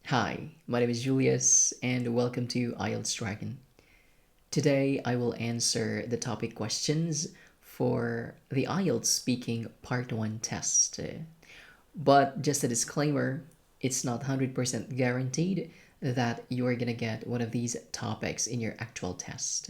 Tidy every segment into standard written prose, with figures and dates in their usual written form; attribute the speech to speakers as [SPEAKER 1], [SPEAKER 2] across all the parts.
[SPEAKER 1] Hi, my name is Julius, and welcome to ieltsDragon. Today, I will answer the topic questions for the IELTS Speaking Part 1 test. But just a disclaimer, it's not 100% guaranteed that you are gonna get one of these topics in your actual test.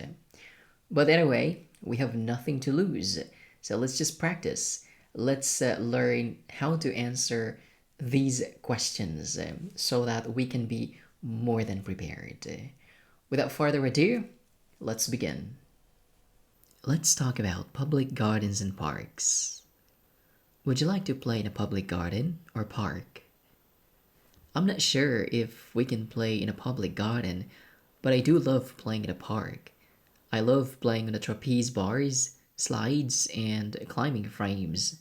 [SPEAKER 1] But anyway, we have nothing to lose, so let's just practice. Let's learn how to answer these questions so that we can be more than prepared. Without further ado, let's begin. Let's talk about public gardens and parks. Would you like to play in a public garden or park? I'm not sure if we can play in a public garden, but I do love playing in a park. I love playing on the trapeze bars, slides, and climbing frames.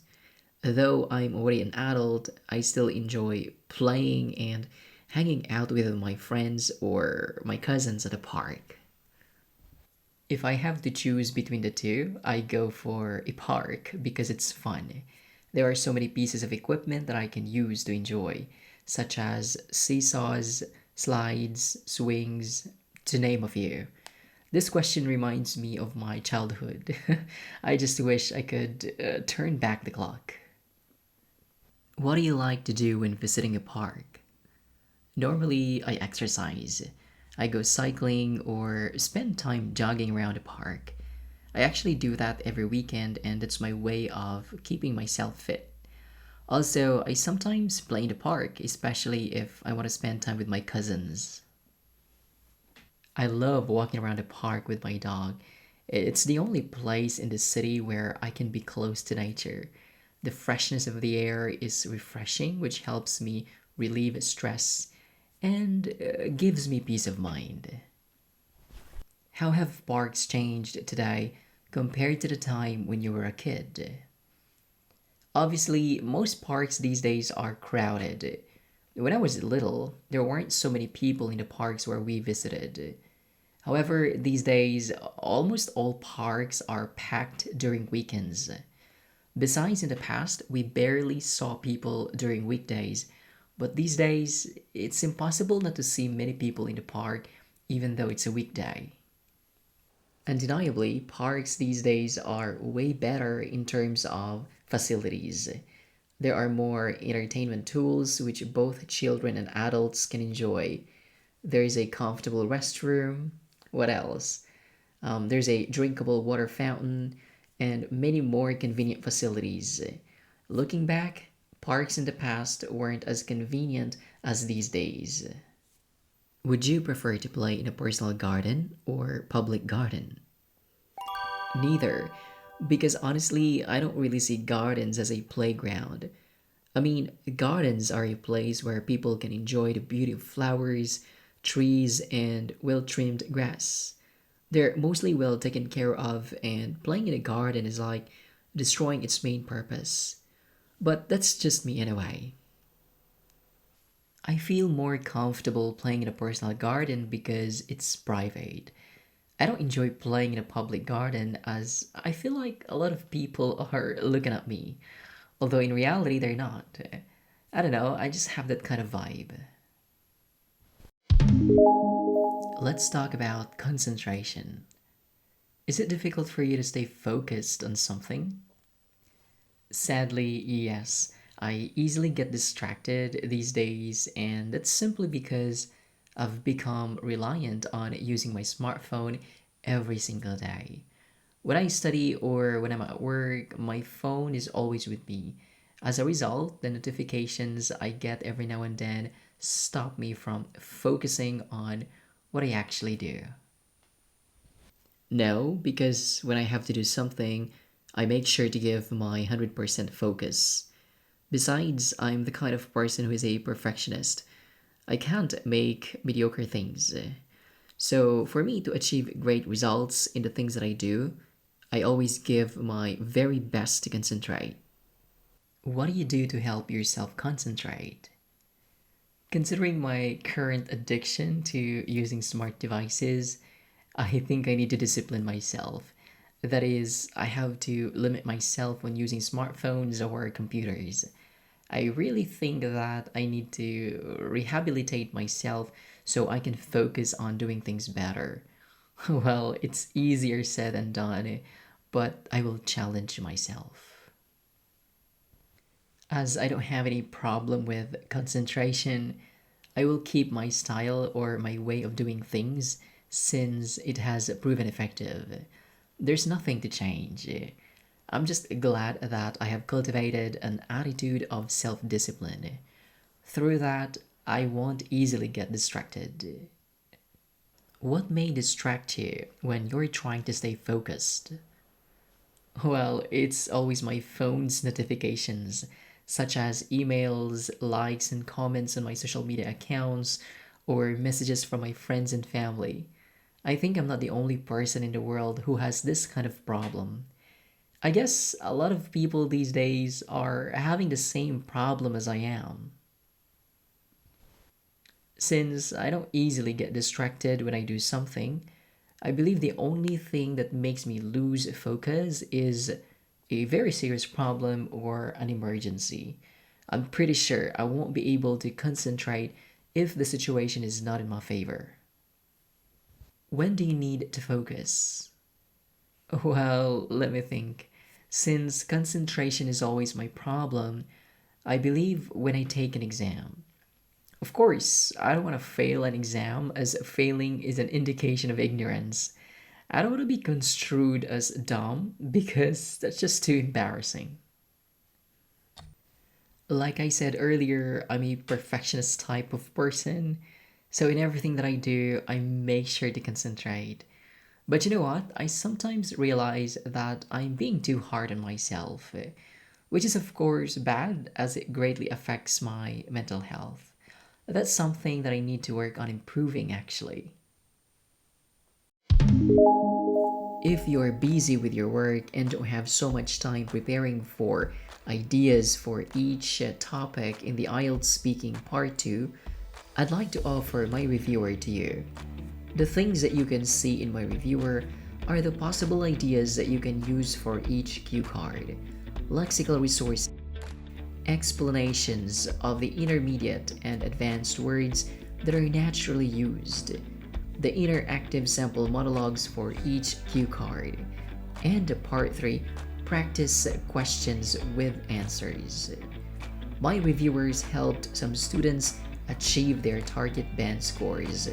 [SPEAKER 1] Though I'm already an adult, I still enjoy playing and hanging out with my friends or my cousins at a park. If I have to choose between the two, I go for a park because it's fun. There are so many pieces of equipment that I can use to enjoy, such as seesaws, slides, swings, to name a few. This question reminds me of my childhood. I just wish I could turn back the clock. What do you like to do when visiting a park? Normally, I exercise. I go cycling or spend time jogging around the park. I actually do that every weekend, and it's my way of keeping myself fit. Also, I sometimes play in the park, especially if I want to spend time with my cousins. I love walking around the park with my dog. It's the only place in the city where I can be close to nature. The freshness of the air is refreshing, which helps me relieve stress and gives me peace of mind. How have parks changed today compared to the time when you were a kid? Obviously, most parks these days are crowded. When I was little, there weren't so many people in the parks where we visited. However, these days, almost all parks are packed during weekends. Besides, in the past, we barely saw people during weekdays, but these days, it's impossible not to see many people in the park even though it's a weekday. Undeniably, parks these days are way better in terms of facilities. There are more entertainment tools which both children and adults can enjoy. There is a comfortable restroom. What else? There's a drinkable water fountain and many more convenient facilities. Looking back, parks in the past weren't as convenient as these days. Would you prefer to play in a personal garden or public garden? Neither, because honestly, I don't really see gardens as a playground. I mean, gardens are a place where people can enjoy the beauty of flowers, trees, and well trimmed grass. They're mostly well taken care of, and playing in a garden is like destroying its main purpose. But that's just me anyway. I feel more comfortable playing in a personal garden because it's private. I don't enjoy playing in a public garden as I feel like a lot of people are looking at me, although in reality they're not. I don't know, I just have that kind of vibe. Let's talk about concentration. Is it difficult for you to stay focused on something? Sadly, yes. I easily get distracted these days, and that's simply because I've become reliant on using my smartphone every single day. When I study or when I'm at work, my phone is always with me. As a result, the notifications I get every now and then stop me from focusing on what I actually do. No, because when I have to do something, I make sure to give my 100% focus. Besides, I'm the kind of person who is a perfectionist. I can't make mediocre things. So, for me to achieve great results in the things that I do, I always give my very best to concentrate. What do you do to help yourself concentrate? Considering my current addiction to using smart devices, I think I need to discipline myself. That is, I have to limit myself when using smartphones or computers. I really think that I need to rehabilitate myself so I can focus on doing things better. Well, it's easier said than done, but I will challenge myself. As I don't have any problem with concentration, I will keep my style or my way of doing things since it has proven effective. There's nothing to change. I'm just glad that I have cultivated an attitude of self discipline. Through that, I won't easily get distracted. What may distract you when you're trying to stay focused? Well, it's always my phone's notifications, such as emails, likes, and comments on my social media accounts, or messages from my friends and family. I think I'm not the only person in the world who has this kind of problem. I guess a lot of people these days are having the same problem as I am. Since I don't easily get distracted when I do something, I believe the only thing that makes me lose focus is a very serious problem or an emergency. I'm pretty sure I won't be able to concentrate if the situation is not in my favor. When do you need to focus? Well, let me think. Since concentration is always my problem, I believe when I take an exam. Of course, I don't want to fail an exam as failing is an indication of ignorance. I don't want to be construed as dumb because that's just too embarrassing. Like I said earlier, I'm a perfectionist type of person. So in everything that I do, I make sure to concentrate. But you know what? I sometimes realize that I'm being too hard on myself, which is, of course, bad as it greatly affects my mental health. That's something that I need to work on improving, actually. If you're busy with your work and don't have so much time preparing for ideas for each topic in the IELTS speaking part 2, I'd like to offer my reviewer to you. The things that you can see in my reviewer are the possible ideas that you can use for each cue card, lexical resource, explanations of the intermediate and advanced words that are naturally used, the interactive sample monologues for each cue card, and the part 3 practice questions with answers. My reviewers helped some students achieve their target band scores.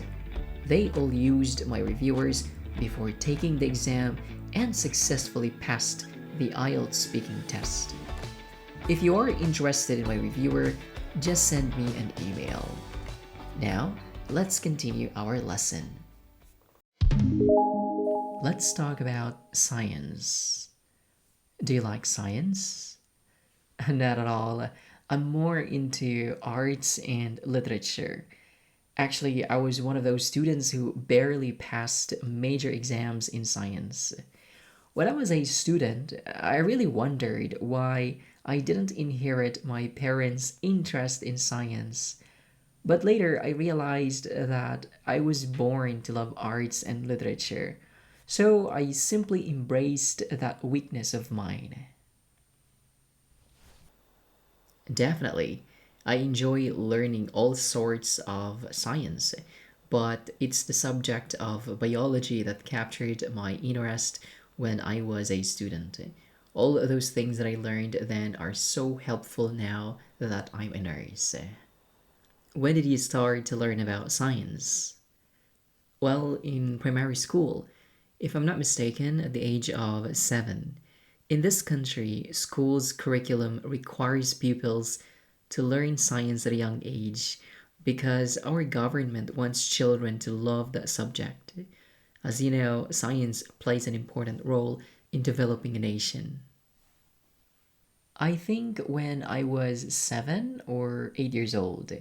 [SPEAKER 1] They all used my reviewers before taking the exam and successfully passed the IELTS speaking test. If you are interested in my reviewer, just send me an email. Now, let's continue our lesson. Let's talk about science. Do you like science? Not at all. I'm more into arts and literature. Actually, I was one of those students who barely passed major exams in science. When I was a student, I really wondered why I didn't inherit my parents' interest in science. But later, I realized that I was born to love arts and literature. So I simply embraced that weakness of mine. Definitely. I enjoy learning all sorts of science, but it's the subject of biology that captured my interest when I was a student. All of those things that I learned then are so helpful now that I'm a nurse. When did you start to learn about science? Well, in primary school, if I'm not mistaken, at the age of 7. In this country, school's curriculum requires pupils to learn science at a young age because our government wants children to love that subject. As you know, science plays an important role in developing a nation. I think when I was 7 or 8 years old,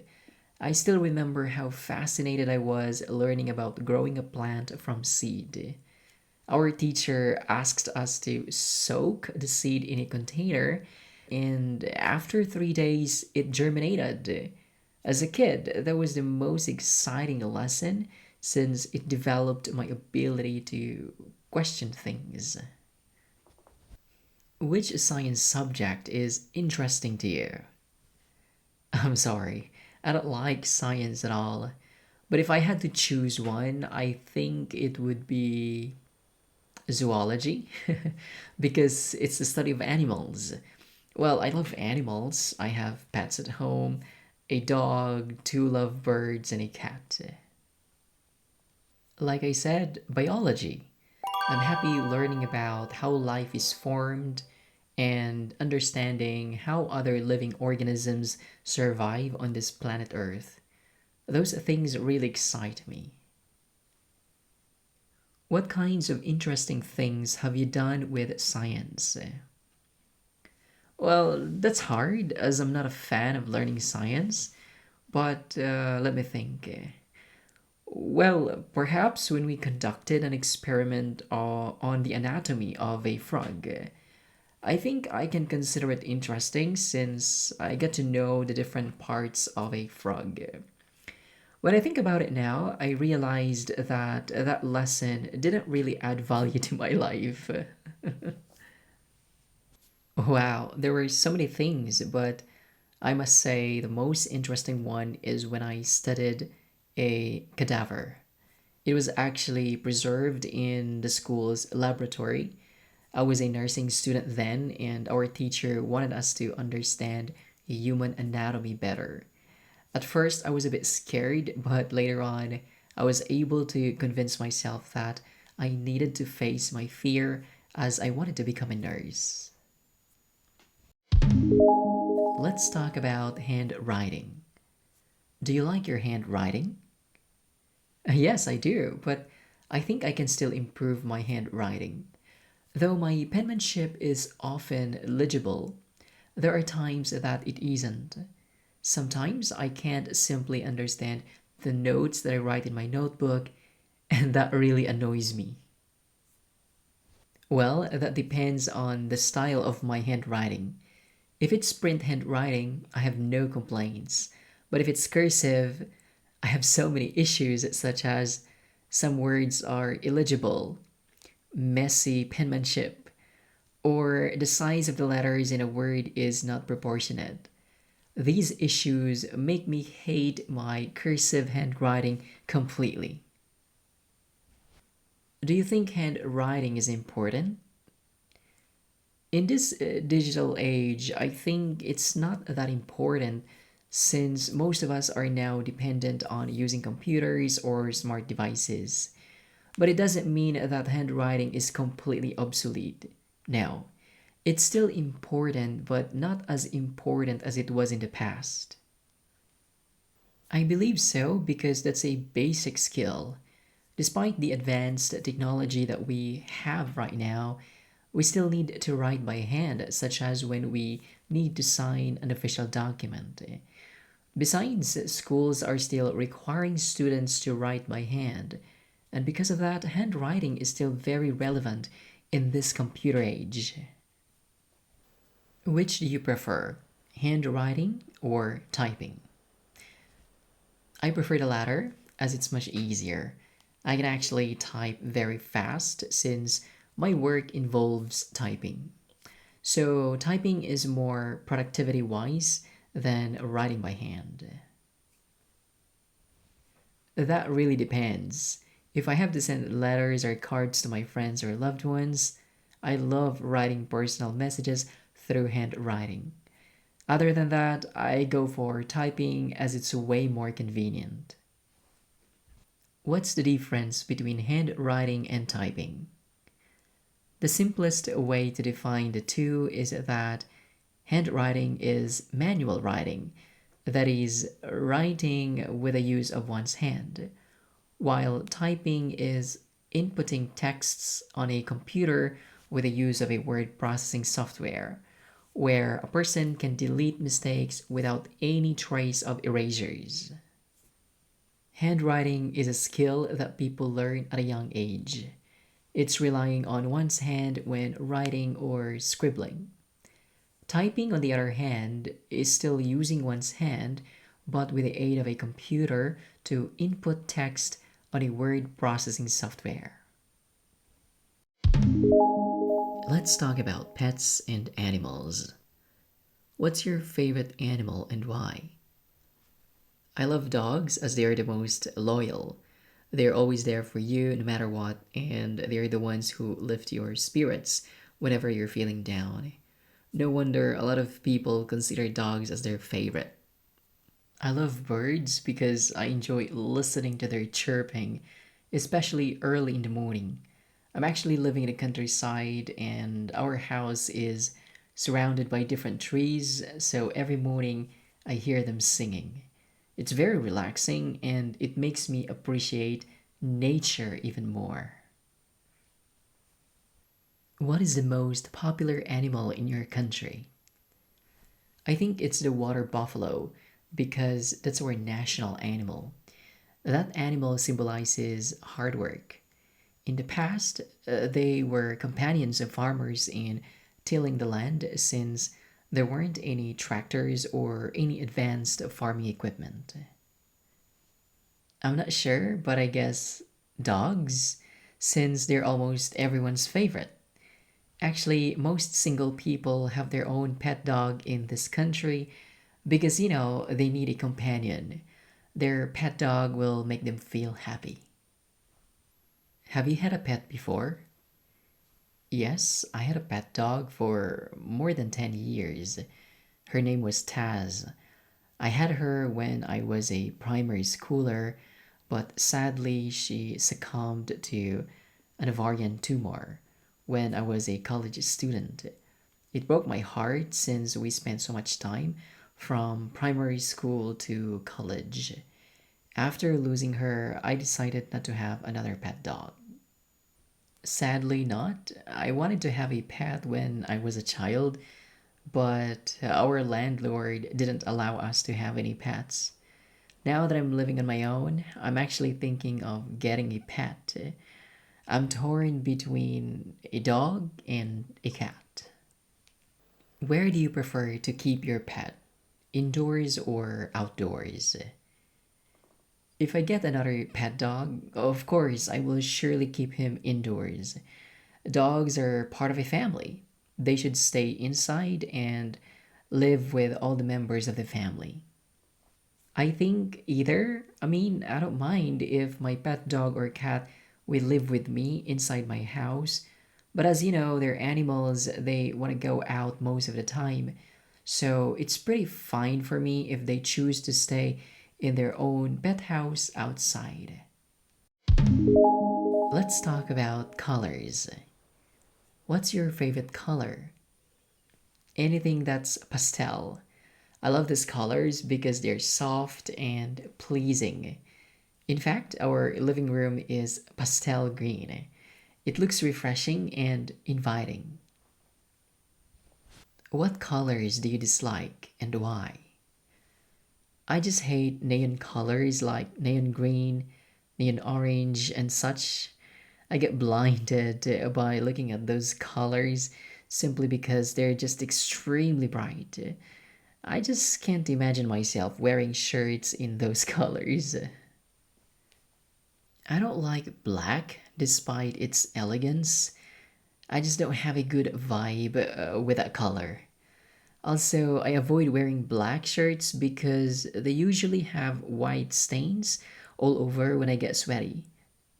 [SPEAKER 1] I still remember how fascinated I was learning about growing a plant from seed. Our teacher asked us to soak the seed in a container, and after 3 days, it germinated. As a kid, that was the most exciting lesson since it developed my ability to question things. Which science subject is interesting to you? I'm sorry, I don't like science at all. But if I had to choose one, I think it would be zoology because it's the study of animals. Well, I love animals. I have pets at home, a dog, two lovebirds, and a cat. Like I said, biology. I'm happy learning about how life is formed and understanding how other living organisms survive on this planet Earth. Those things really excite me. What kinds of interesting things have you done with science? Well, that's hard as I'm not a fan of learning science, but let me think. Well, perhaps when we conducted an experiment on the anatomy of a frog. I think I can consider it interesting since I get to know the different parts of a frog. When I think about it now, I realized that that lesson didn't really add value to my life. Wow, there were so many things, but I must say the most interesting one is when I studied a cadaver. It was actually preserved in the school's laboratory. I was a nursing student then, and our teacher wanted us to understand human anatomy better. At first, I was a bit scared, but later on, I was able to convince myself that I needed to face my fear as I wanted to become a nurse. Let's talk about handwriting. Do you like your handwriting? Yes, I do, but I think I can still improve my handwriting. Though my penmanship is often legible, there are times that it isn't. Sometimes I can't simply understand the notes that I write in my notebook, and that really annoys me. Well, that depends on the style of my handwriting. If it's print handwriting, I have no complaints. But if it's cursive, I have so many issues, such as some words are illegible, messy penmanship, or the size of the letters in a word is not proportionate. These issues make me hate my cursive handwriting completely. Do you think handwriting is important? In this digital age, I think it's not that important since most of us are now dependent on using computers or smart devices. But it doesn't mean that handwriting is completely obsolete. No, it's still important, but not as important as it was in the past. I believe so because that's a basic skill. Despite the advanced technology that we have right now, we still need to write by hand, such as when we need to sign an official document. Besides, schools are still requiring students to write by hand, and because of that, handwriting is still very relevant in this computer age. Which do you prefer, handwriting or typing? I prefer the latter as it's much easier. I can actually type very fast since my work involves typing. So, typing is more productivity wise than writing by hand. That really depends. If I have to send letters or cards to my friends or loved ones, I love writing personal messages through handwriting. Other than that, I go for typing as it's way more convenient. What's the difference between handwriting and typing? The simplest way to define the two is that handwriting is manual writing, that is, writing with the use of one's hand, while typing is inputting texts on a computer with the use of a word processing software, where a person can delete mistakes without any trace of erasures. Handwriting is a skill that people learn at a young age. It's relying on one's hand when writing or scribbling. Typing, on the other hand, is still using one's hand but with the aid of a computer to input text on a word processing software. Let's talk about pets and animals. What's your favorite animal and why? I love dogs as they are the most loyal. They're always there for you no matter what, and they're the ones who lift your spirits whenever you're feeling down. No wonder a lot of people consider dogs as their favorite. I love birds because I enjoy listening to their chirping, especially early in the morning. I'm actually living in the countryside, and our house is surrounded by different trees, so every morning I hear them singing. It's very relaxing and it makes me appreciate nature even more. What is the most popular animal in your country? I think it's the water buffalo because that's our national animal. That animal symbolizes hard work. In the past, they were companions of farmers in tilling the land since there weren't any tractors or any advanced farming equipment. I'm not sure, but I guess dogs, since they're almost everyone's favorite. Actually, most single people have their own pet dog in this country because, they need a companion. Their pet dog will make them feel happy. Have you had a pet before? Yes, I had a pet dog for more than 10 years. Her name was Taz. I had her when I was a primary schooler, but sadly she succumbed to an ovarian tumor when I was a college student. It broke my heart since we spent so much time from primary school to college. After losing her, I decided not to have another pet dog. Sadly, not. I wanted to have a pet when I was a child, but our landlord didn't allow us to have any pets. Now that I'm living on my own, I'm actually thinking of getting a pet. I'm torn between a dog and a cat. Where do you prefer to keep your pet? Indoors or outdoors? If I get another pet dog, of course, I will surely keep him indoors. Dogs are part of a family. They should stay inside and live with all the members of the family. I think either. I mean, I don't mind if my pet dog or cat will live with me inside my house. But as you know, they're animals, they want to go out most of the time. So it's pretty fine for me if they choose to stay in their own pet house outside. Let's talk about colors. What's your favorite color? Anything that's pastel. I love these colors because they're soft and pleasing. In fact, our living room is pastel green. It looks refreshing and inviting. What colors do you dislike and why? I just hate neon colors like neon green, neon orange, and such. I get blinded by looking at those colors simply because they're just extremely bright. I just can't imagine myself wearing shirts in those colors. I don't like black despite its elegance. I just don't have a good vibe with that color. Also, I avoid wearing black shirts because they usually have white stains all over when I get sweaty.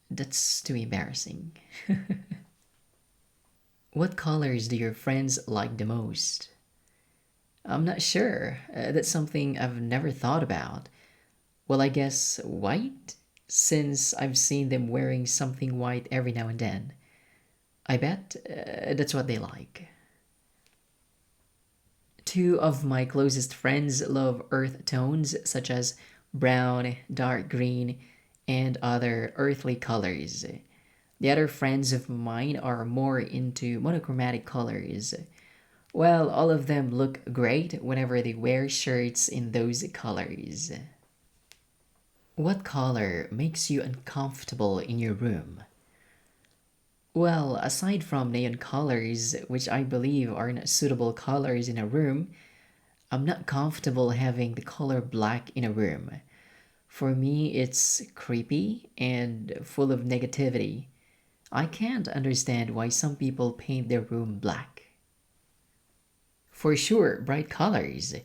[SPEAKER 1] That's too embarrassing. What colors do your friends like the most? I'm not sure. That's something I've never thought about. Well, I guess white, since I've seen them wearing something white every now and then. I bet that's what they like. Two of my closest friends love earth tones such as brown, dark green, and other earthly colors. The other friends of mine are more into monochromatic colors. Well, all of them look great whenever they wear shirts in those colors. What color makes you uncomfortable in your room? Well, aside from neon colors, which I believe are not suitable colors in a room, I'm not comfortable having the color black in a room. For me, it's creepy and full of negativity. I can't understand why some people paint their room black. For sure, bright colors.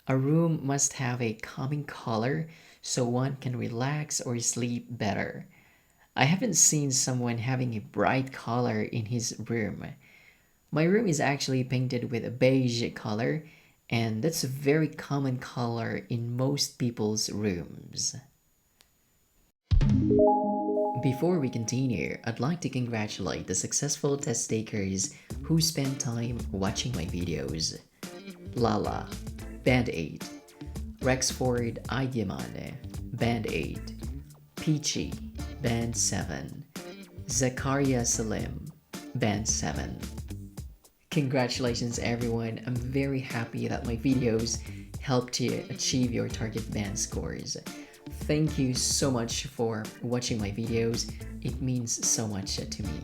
[SPEAKER 1] A room must have a calming color so one can relax or sleep better. I haven't seen someone having a bright color in his room. My room is actually painted with a beige color, and that's a very common color in most people's rooms. Before we continue, I'd like to congratulate the successful test takers who spent time watching my videos. Lala, Band 8, Rexford Ideamane, Band 8, Peachy, Band 7, Zakaria Salim, Band 7. Congratulations everyone, I'm very happy that my videos helped you achieve your target band scores. Thank you so much for watching my videos, it means so much to me.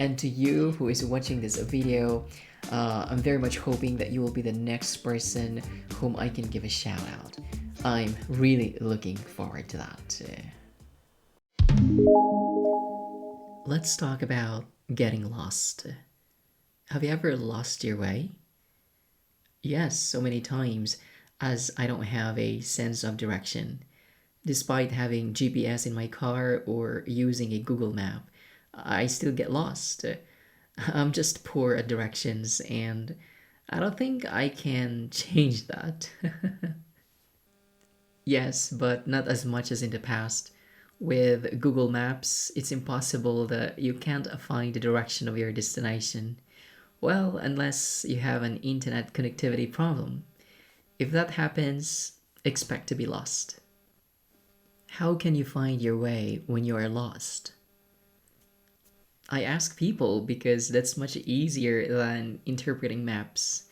[SPEAKER 1] And to you who is watching this video, I'm very much hoping that you will be the next person whom I can give a shout out. I'm really looking forward to that. Let's talk about getting lost. Have you ever lost your way? Yes, so many times, as I don't have a sense of direction. Despite having GPS in my car or using a Google map, I still get lost. I'm just poor at directions and I don't think I can change that. Yes, but not as much as in the past. With Google Maps, it's impossible that you can't find the direction of your destination. Well, unless you have an internet connectivity problem. If that happens, expect to be lost. How can you find your way when you are lost? I ask people because that's much easier than interpreting maps.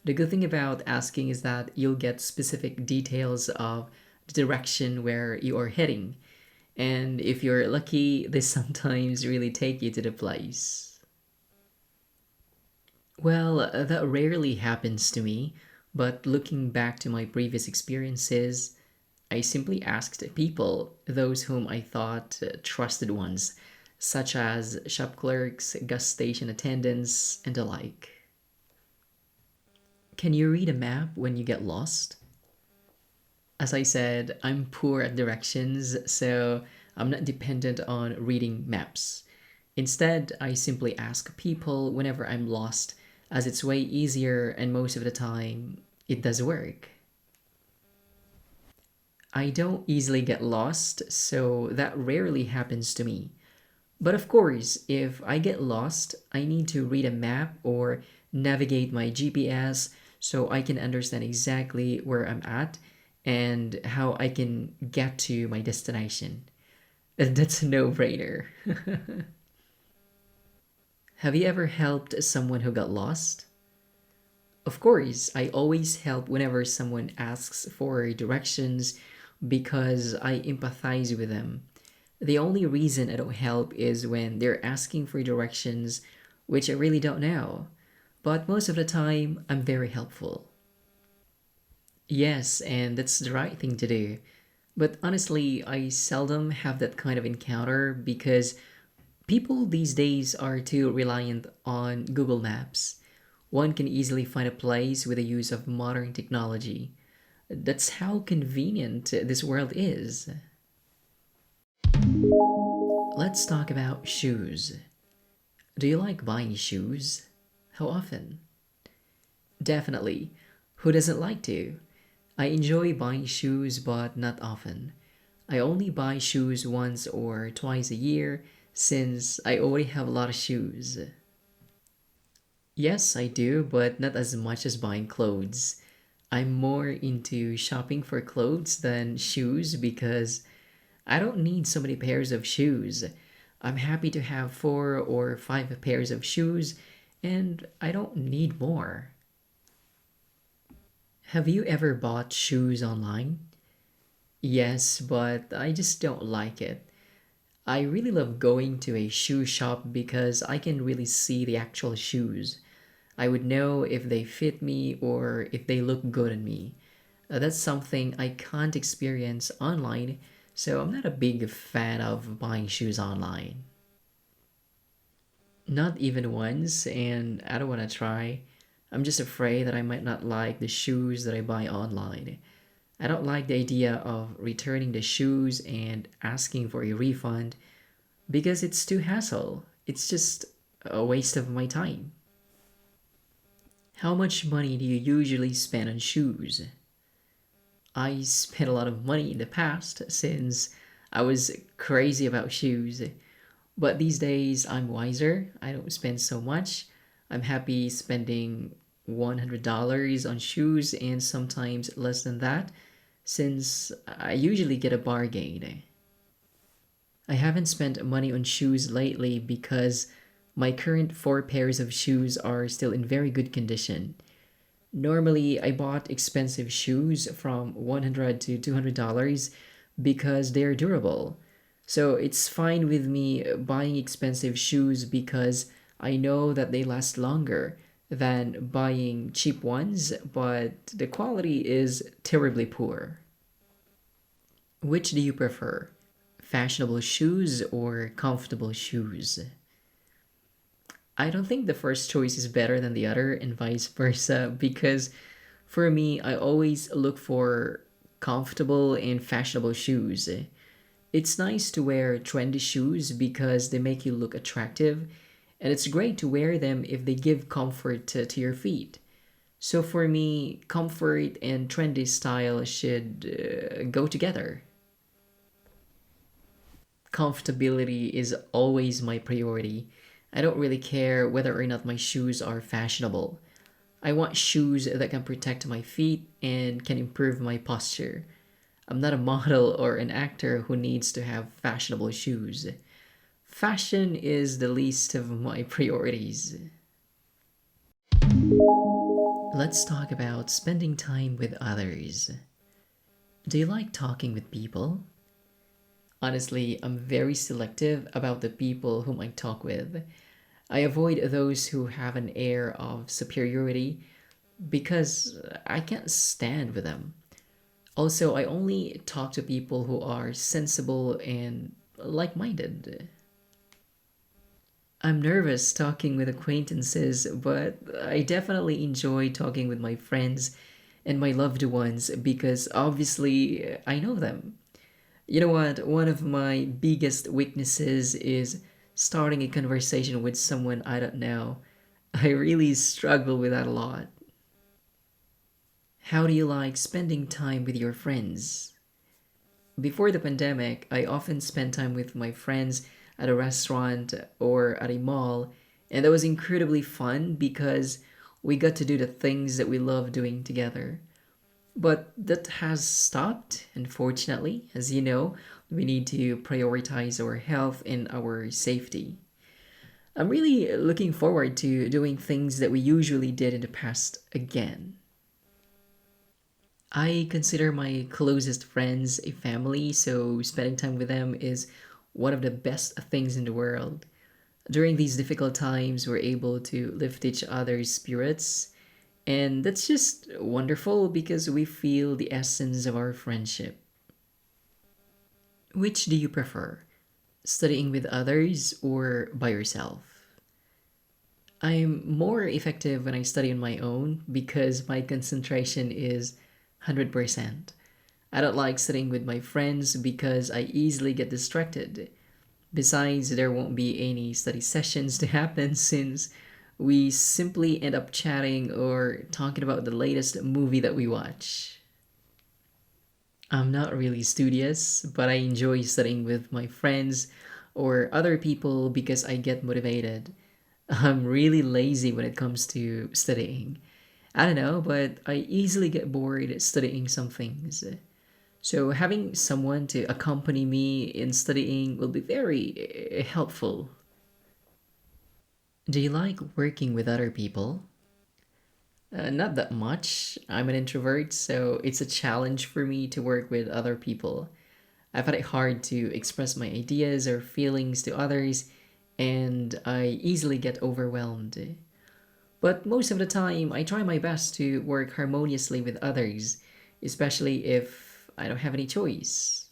[SPEAKER 1] The good thing about asking is that you'll get specific details of the direction where you are heading. And if you're lucky, they sometimes really take you to the place. Well, that rarely happens to me, but looking back to my previous experiences, I simply asked people, those whom I thought trusted ones, such as shop clerks, gas station attendants, and the like. Can you read a map when you get lost? As I said, I'm poor at directions, so I'm not dependent on reading maps. Instead, I simply ask people whenever I'm lost, as it's way easier and most of the time, it does work. I don't easily get lost, so that rarely happens to me. But of course, if I get lost, I need to read a map or navigate my GPS so I can understand exactly where I'm at and how I can get to my destination. That's a no-brainer. Have you ever helped someone who got lost? Of course, I always help whenever someone asks for directions because I empathize with them. The only reason I don't help is when they're asking for directions, which I really don't know. But most of the time, I'm very helpful. Yes, and that's the right thing to do. But honestly, I seldom have that kind of encounter because people these days are too reliant on Google Maps. One can easily find a place with the use of modern technology. That's how convenient this world is. Let's talk about shoes. Do you like buying shoes? How often? Definitely. Who doesn't like to? I enjoy buying shoes, but not often. I only buy shoes once or twice a year since I already have a lot of shoes. Yes, I do, but not as much as buying clothes. I'm more into shopping for clothes than shoes because I don't need so many pairs of shoes. I'm happy to have 4 or 5 pairs of shoes and I don't need more. Have you ever bought shoes online? Yes, but I just don't like it. I really love going to a shoe shop because I can really see the actual shoes. I would know if they fit me or if they look good on me. That's something I can't experience online, so I'm not a big fan of buying shoes online. Not even once, and I don't want to try. I'm just afraid that I might not like the shoes that I buy online. I don't like the idea of returning the shoes and asking for a refund because it's too hassle. It's just a waste of my time. How much money do you usually spend on shoes? I spent a lot of money in the past since I was crazy about shoes. But these days I'm wiser. I don't spend so much. I'm happy spending $100 on shoes and sometimes less than that since I usually get a bargain. I haven't spent money on shoes lately because my current four pairs of shoes are still in very good condition. Normally, I bought expensive shoes from $100 to $200 because they're durable. So it's fine with me buying expensive shoes because I know that they last longer than buying cheap ones, but the quality is terribly poor. Which do you prefer? Fashionable shoes or comfortable shoes? I don't think the first choice is better than the other and vice versa because for me, I always look for comfortable and fashionable shoes. It's nice to wear trendy shoes because they make you look attractive, and it's great to wear them if they give comfort to your feet. So for me, comfort and trendy style should go together. Comfortability is always my priority. I don't really care whether or not my shoes are fashionable. I want shoes that can protect my feet and can improve my posture. I'm not a model or an actor who needs to have fashionable shoes. Fashion is the least of my priorities. Let's talk about spending time with others. Do you like talking with people? Honestly, I'm very selective about the people whom I talk with. I avoid those who have an air of superiority because I can't stand with them. Also, I only talk to people who are sensible and like minded. I'm nervous talking with acquaintances, but I definitely enjoy talking with my friends and my loved ones because obviously I know them. You know what? One of my biggest weaknesses is starting a conversation with someone I don't know. I really struggle with that a lot. How do you like spending time with your friends? Before the pandemic, I often spent time with my friends at a restaurant or at a mall, and that was incredibly fun because we got to do the things that we love doing together. But that has stopped, unfortunately. As you know, we need to prioritize our health and our safety. I'm really looking forward to doing things that we usually did in the past again. I consider my closest friends a family, so spending time with them is one of the best things in the world. During these difficult times, we're able to lift each other's spirits, and that's just wonderful because we feel the essence of our friendship. Which do you prefer? Studying with others or by yourself? I'm more effective when I study on my own because my concentration is 100%. I don't like studying with my friends because I easily get distracted. Besides, there won't be any study sessions to happen since we simply end up chatting or talking about the latest movie that we watch. I'm not really studious, but I enjoy studying with my friends or other people because I get motivated. I'm really lazy when it comes to studying. I don't know, but I easily get bored studying some things. So having someone to accompany me in studying will be very helpful. Do you like working with other people? Not that much. I'm an introvert, so it's a challenge for me to work with other people. I find it hard to express my ideas or feelings to others, and I easily get overwhelmed. But most of the time, I try my best to work harmoniously with others, especially if I don't have any choice.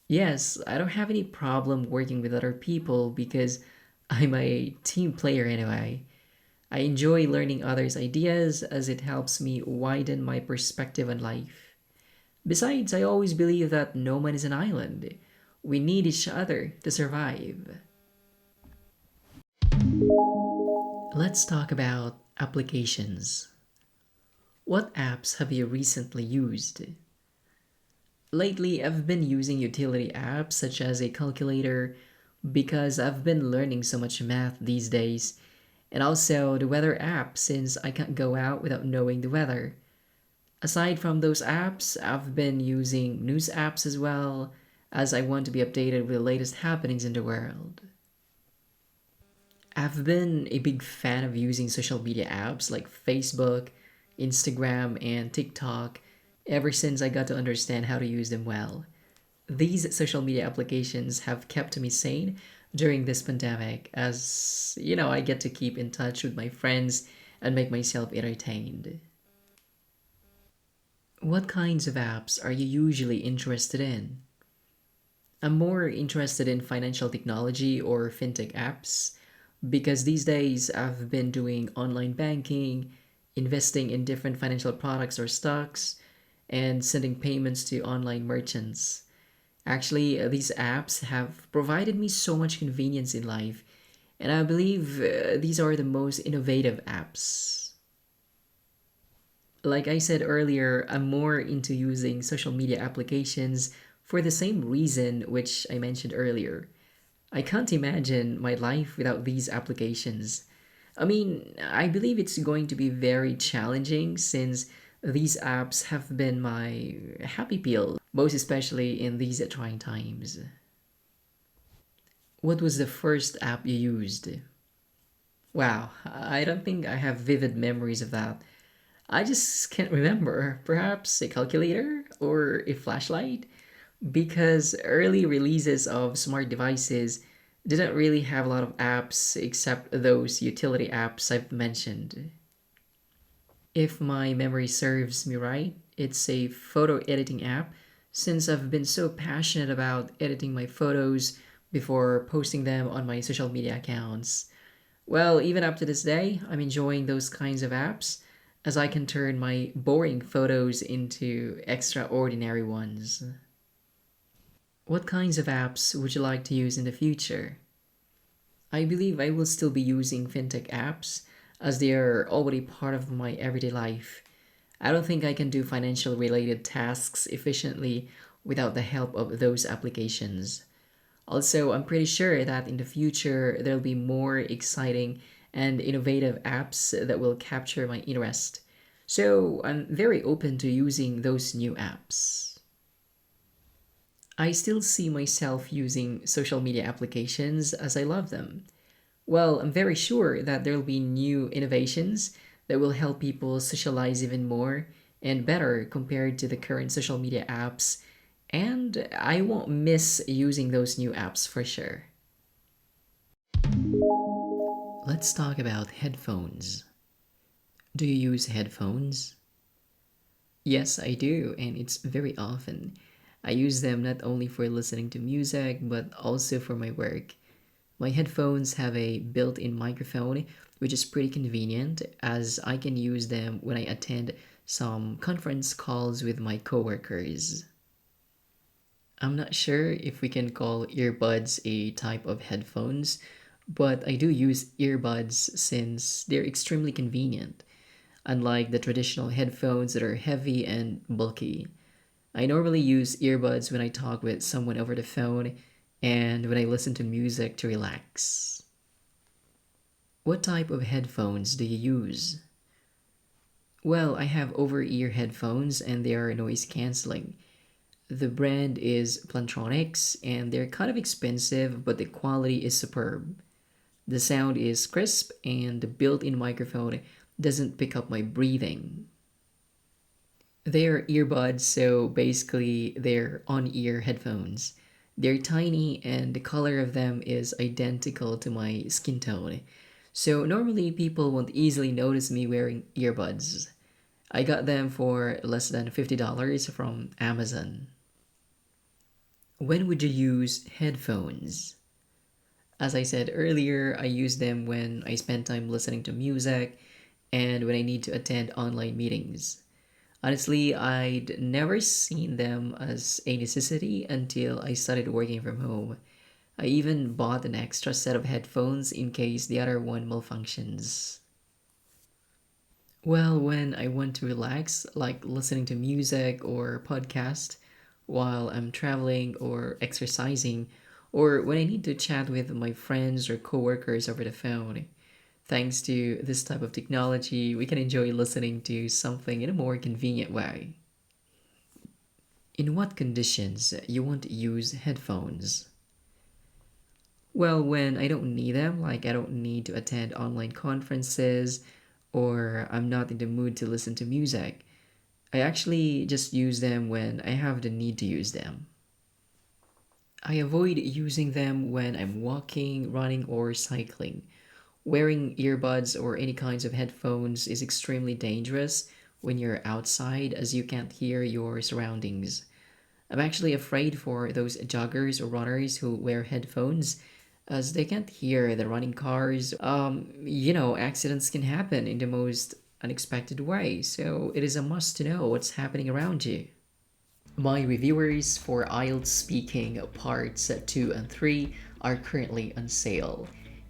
[SPEAKER 1] Yes, I don't have any problem working with other people because I'm a team player anyway. I enjoy learning others' ideas as it helps me widen my perspective on life. Besides, I always believe that no man is an island. We need each other to survive. Let's talk about applications. What apps have you recently used? Lately, I've been using utility apps such as a calculator because I've been learning so much math these days, and also the weather app since I can't go out without knowing the weather. Aside from those apps, I've been using news apps as well, as I want to be updated with the latest happenings in the world. I've been a big fan of using social media apps like Facebook, Instagram, and TikTok ever since I got to understand how to use them well. These social media applications have kept me sane during this pandemic as, I get to keep in touch with my friends and make myself entertained. What kinds of apps are you usually interested in? I'm more interested in financial technology or fintech apps because these days I've been doing online banking, investing in different financial products or stocks, and sending payments to online merchants. Actually, these apps have provided me so much convenience in life, and I believe these are the most innovative apps. Like I said earlier, I'm more into using social media applications for the same reason which I mentioned earlier. I can't imagine my life without these applications. I mean, I believe it's going to be very challenging since these apps have been my happy pill, most especially in these trying times. What was the first app you used? Wow, I don't think I have vivid memories of that. I just can't remember. Perhaps a calculator or a flashlight? Because early releases of smart devices didn't really have a lot of apps except those utility apps I've mentioned. If my memory serves me right, it's a photo editing app since I've been so passionate about editing my photos before posting them on my social media accounts. Well, even up to this day, I'm enjoying those kinds of apps as I can turn my boring photos into extraordinary ones. What kinds of apps would you like to use in the future? I believe I will still be using fintech apps as they are already part of my everyday life. I don't think I can do financial related tasks efficiently without the help of those applications. Also, I'm pretty sure that in the future there'll be more exciting and innovative apps that will capture my interest. So, I'm very open to using those new apps. I still see myself using social media applications as I love them. Well, I'm very sure that there'll be new innovations that will help people socialize even more and better compared to the current social media apps, and I won't miss using those new apps for sure. Let's talk about headphones. Do you use headphones? Yes, I do, and it's very often. I use them not only for listening to music, but also for my work. My headphones have a built in microphone, which is pretty convenient as I can use them when I attend some conference calls with my coworkers. I'm not sure if we can call earbuds a type of headphones, but I do use earbuds since they're extremely convenient, unlike the traditional headphones that are heavy and bulky. I normally use earbuds when I talk with someone over the phone and when I listen to music to relax. What type of headphones do you use? Well, I have over ear headphones and they are noise canceling. The brand is Plantronics and they're kind of expensive, but the quality is superb. The sound is crisp and the built in microphone doesn't pick up my breathing. They're earbuds, so basically they're on ear headphones. They're tiny and the color of them is identical to my skin tone. So normally people won't easily notice me wearing earbuds. I got them for less than $50 from Amazon. When would you use headphones? As I said earlier, I use them when I spend time listening to music and when I need to attend online meetings. Honestly, I'd never seen them as a necessity until I started working from home. I even bought an extra set of headphones in case the other one malfunctions. Well, when I want to relax, like listening to music or podcast while I'm traveling or exercising, or when I need to chat with my friends or coworkers over the phone. Thanks to this type of technology, we can enjoy listening to something in a more convenient way. In what conditions you want to use headphones? Well, when I don't need them, like I don't need to attend online conferences or I'm not in the mood to listen to music, I actually just use them when I have the need to use them. I avoid using them when I'm walking, running, or cycling. Wearing earbuds or any kinds of headphones is extremely dangerous when you're outside as you can't hear your surroundings. I'm actually afraid for those joggers or runners who wear headphones as they can't hear the running cars. Accidents can happen in the most unexpected way, so it is a must to know what's happening around you. My reviewers for IELTS Speaking Parts 2 and 3 are currently on sale.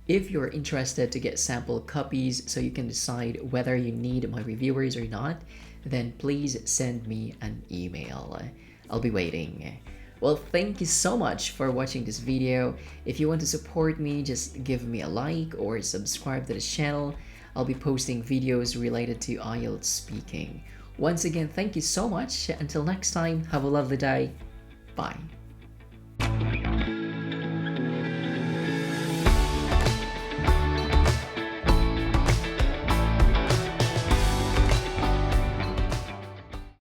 [SPEAKER 1] If you're interested to get sample copies so you can decide whether you need my reviewers or not, then please send me an email. I'll be waiting. Well, thank you so much for watching this video. If you want to support me, just give me a like or subscribe to this channel. I'll be posting videos related to IELTS speaking. Once again, thank you so much. Until next time, have a lovely day. Bye.